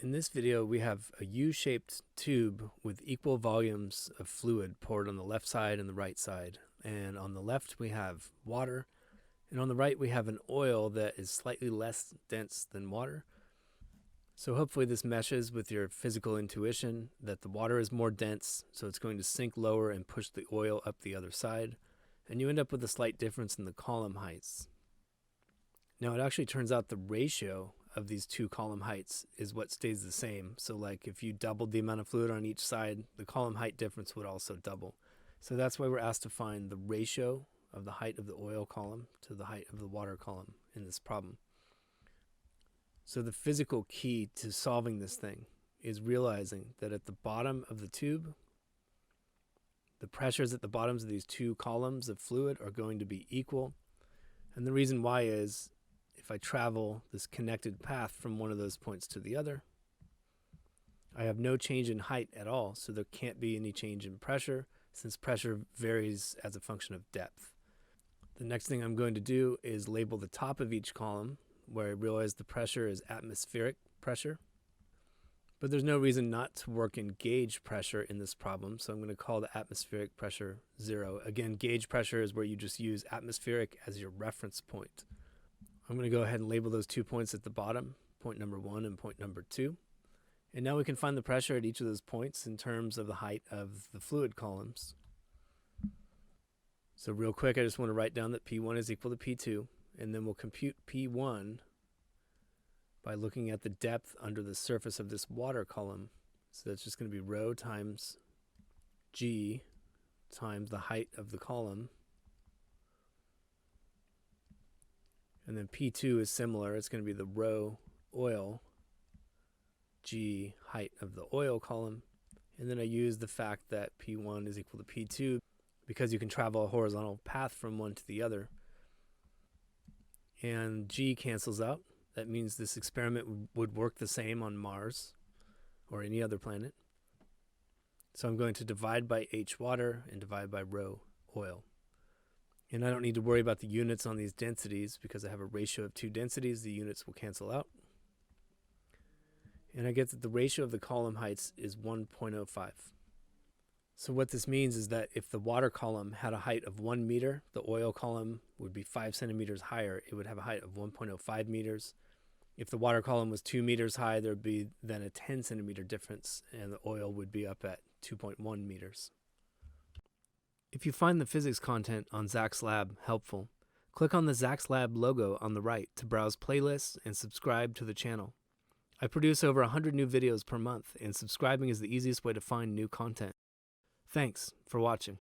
In this video, we have a U-shaped tube with equal volumes of fluid poured on the left side and the right side. And on the left, we have water. And on the right, we have an oil that is slightly less dense than water. So hopefully this meshes with your physical intuition that the water is more dense, so it's going to sink lower and push the oil up the other side. And you end up with a slight difference in the column heights. Now it actually turns out the ratio of these two column heights is what stays the same. So like if you doubled the amount of fluid on each side, the column height difference would also double. So that's why we're asked to find the ratio of the height of the oil column to the height of the water column in this problem. So the physical key to solving this thing is realizing that at the bottom of the tube, the pressures at the bottoms of these two columns of fluid are going to be equal. And the reason why is if I travel this connected path from one of those points to the other, I have no change in height at all, so there can't be any change in pressure since pressure varies as a function of depth. The next thing I'm going to do is label the top of each column where I realize the pressure is atmospheric pressure. But there's no reason not to work in gauge pressure in this problem, so I'm going to call the atmospheric pressure 0. Again, gauge pressure is where you just use atmospheric as your reference point. I'm going to go ahead and label those 2 points at the bottom, point number 1 and point number 2. And now we can find the pressure at each of those points in terms of the height of the fluid columns. So real quick, I just want to write down that P1 is equal to P2, and then we'll compute P1 by looking at the depth under the surface of this water column. So that's just going to be rho times G times the height of the column. And then P2 is similar. It's going to be the rho oil G height of the oil column. And then I use the fact that P1 is equal to P2 because you can travel a horizontal path from one to the other. And G cancels out. That means this experiment would work the same on Mars or any other planet. So I'm going to divide by H water and divide by rho oil. And I don't need to worry about the units on these densities because I have a ratio of two densities. The units will cancel out. And I get that the ratio of the column heights is 1.05. So what this means is that if the water column had a height of 1 meter, the oil column would be 5 centimeters higher. It would have a height of 1.05 meters. If the water column was 2 meters high, there would be then a 10 centimeter difference, and the oil would be up at 2.1 meters. If you find the physics content on Zach's Lab helpful, click on the Zach's Lab logo on the right to browse playlists and subscribe to the channel. I produce over 100 new videos per month, and subscribing is the easiest way to find new content. Thanks for watching.